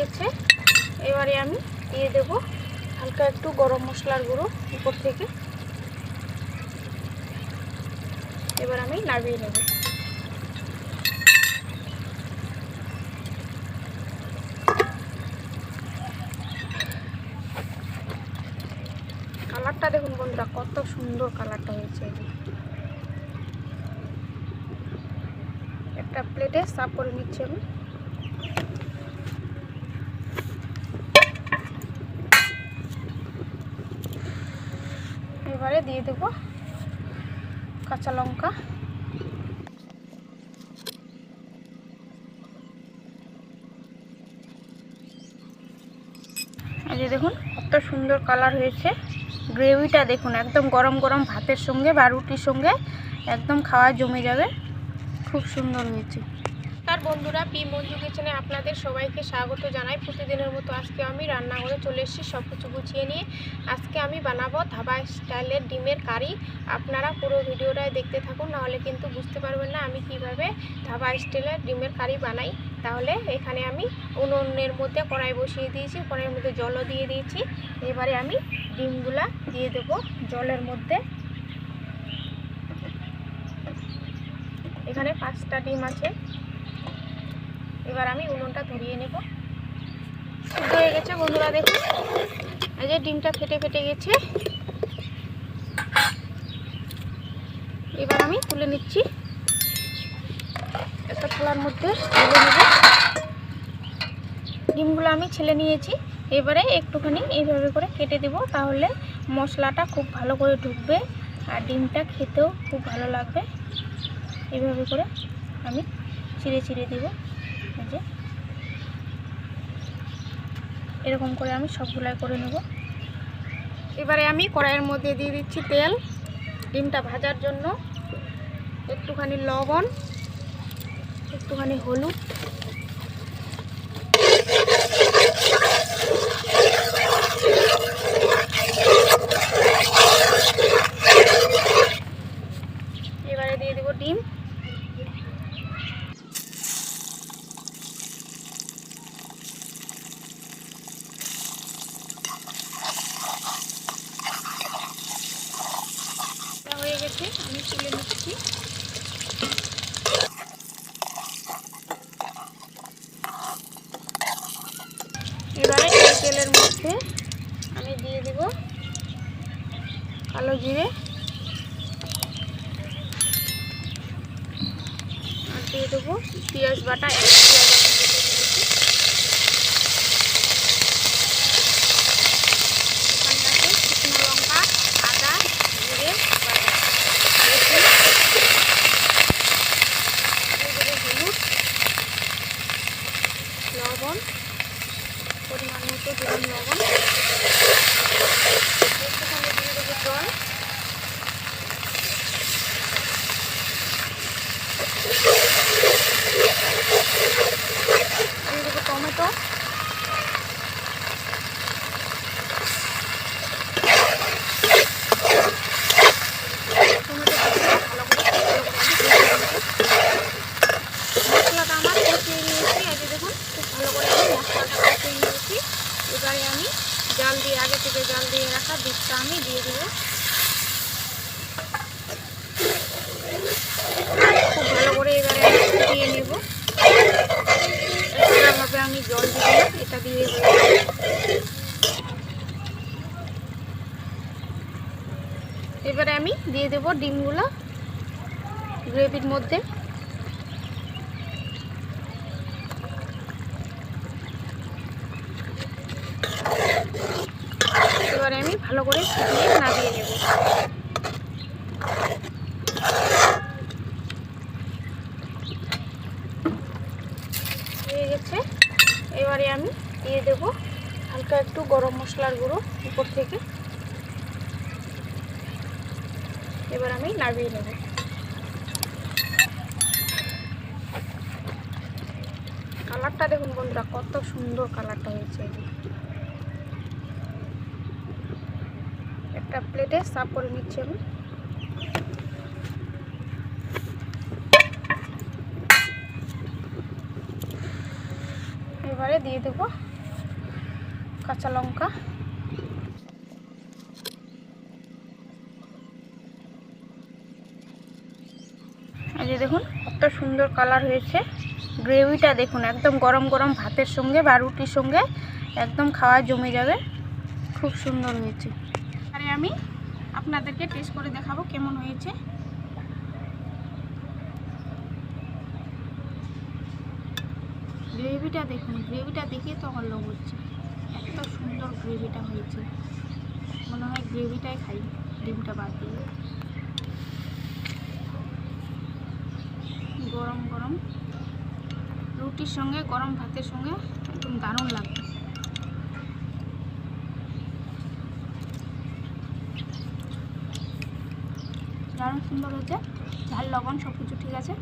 গেছে। এবারে আমি দিয়ে দেব হালকা একটু গরম মশলার গুঁড়ো উপর থেকে। এবার আমি নামিয়ে নেব। কালারটা দেখুন বন্ধুরা, কত সুন্দর কালারটা হয়েছে। একটা প্লেটে সার্ভ করে নিচ্ছি আমি। এবারে দিয়ে দেব কাঁচা লঙ্কা। এই যে দেখুন কত সুন্দর কালার হয়েছে। গ্রেভিটা দেখুন, একদম গরম গরম ভাতের সঙ্গে বা রুটির সঙ্গে একদম খাওয়া জমে যাবে। খুব সুন্দর হয়েছে। তার বন্ধুরা, পি মঞ্জু কিচেনে আপনাদের সবাইকে স্বাগত জানাই। প্রতিদিনের মতো আজকে আমি রান্নাঘরে চলে এসেছি সব কিছু গুছিয়ে নিয়ে। আজকে আমি বানাবো ধাবা স্টাইলের ডিমের কারি। আপনারা পুরো ভিডিওটাই দেখতে থাকুন, নাহলে কিন্তু বুঝতে পারবেন না আমি কিভাবে ধাবা স্টাইলের ডিমের কারি বানাই। তাহলে এখানে আমি উনুনের মধ্যে কড়াই বসিয়ে দিয়েছি, কড়াইয়ের মধ্যে জলও দিয়ে দিয়েছি। এবারে আমি ডিমগুলা দিয়ে দেব জলের মধ্যে। এখানে 5টা ডিম আছে। এবার আমি উনুনটা ধরিয়ে নেব। সিদ্ধ হয়ে গেছে বন্ধুরা, দেখুন এই যে ডিমটা ফেটে ফেটে গেছে। এবার আমি তুলে নিচ্ছি, একটা থালার মধ্যে ঢেলে নেব। ডিমগুলো আমি ছেলে নিয়েছি। এবারে একটুখানি এইভাবে করে কেটে দেব, তাহলে মশলাটা খুব ভালো করে ঢুকবে আর ডিমটা খেতেও খুব ভালো লাগবে। এইভাবে করে আমি ছিঁড়ে ছিঁড়ে দেব। এই যে এরকম করে আমি সবগুলাই করে নেব। এবারে আমি কড়াইয়ের মধ্যে দিয়ে দিচ্ছি তেল ডিমটা ভাজার জন্য। একটুখানি লবণ, একটুখানি হলুদ, এবারে দিয়ে দেব ডিম। হয়ে গেছে, আমি তুলে নিচ্ছি। এবারে এই তেলের মধ্যে আমি দিয়ে দেব কালো জিরে আর দিয়ে দেবো পেঁয়াজ বাটা। শুকনো লঙ্কা, আদা, জিরে বাটা, হলুদ, লবণ, পরিমাণ মতো দিলাম লবণ। একটুখানি দিয়ে দেবো জল। দিয়ে দেবো টমেটো। মশলাটা আমার কষিয়ে নিয়েছি। এই যে দেখুন খুব ভালো করে আমি মশলাটা কষিয়ে নিয়েছি। এবারে আমি জাল দিয়ে, আগে থেকে জাল দিয়ে রাখা দুধটা আমি দিয়ে দেবো। খুব ভালো করে এবারে আমি ফুটিয়ে নেব। এভাবে আমি জল দিয়ে এটা দিয়ে দেবো। এবারে আমি দিয়ে দেবো ডিমগুলো গ্রেভির মধ্যে। এবারে আমি ভালো করে ফুটিয়ে নামিয়ে নেব। হয়ে গেছে। এবারে আমি দিয়ে দেব হালকা একটু গরম মশলার গুঁড়ো উপর থেকে। এবার আমি নামিয়ে নেব। কালারটা দেখুন বন্ধুরা, কত সুন্দর কালারটা হয়েছে। একটা প্লেটে সার্ভ করে নিচ্ছি আমি। এবারে দিয়ে দেবো কাঁচা লঙ্কা, এই যে দেখুন কত সুন্দর কালার হয়েছে। গ্রেভিটা দেখুন একদম গরম গরম ভাতের সঙ্গে বা রুটির সঙ্গে একদম খাওয়া জমে যাবে, খুব সুন্দর হয়েছে। আরে আমি আপনাদেরকে টেস্ট করে দেখাবো কেমন হয়েছে। গ্রেভিটা দেখুন, গ্রেভিটা দেখে তো আমার লোভ হচ্ছে, এত সুন্দর গ্রেভিটা হয়েছে। মনে হয় গ্রেভিটাই খাই, ডিমটা বাদ দিয়ে। গরম গরম রুটির সঙ্গে গরম ভাতের সঙ্গে একদম দারুণ লাগবে। দারুণ সুন্দর হয়েছে, ঝাল লবণ সব কিছু ঠিক আছে,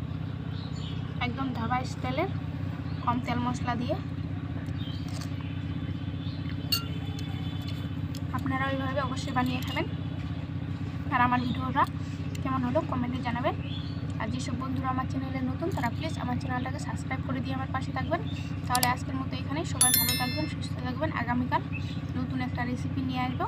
একদম ধাবা স্টাইলের, কম তেল মশলা দিয়ে। আপনারা ওইভাবে অবশ্যই বানিয়ে খাবেন। আর আমার ভিডিওটা কেমন হলো কমেন্টে জানাবেন। আর যেসব বন্ধুরা আমার চ্যানেলে নতুন তারা প্লিজ আমার চ্যানেলটাকে সাবস্ক্রাইব করে দিয়ে আমার পাশে থাকবেন। তাহলে আজকের মতো এখানেই, সবাই ভালো থাকবেন, সুস্থ থাকবেন। আগামীকাল নতুন একটা রেসিপি নিয়ে আসবো।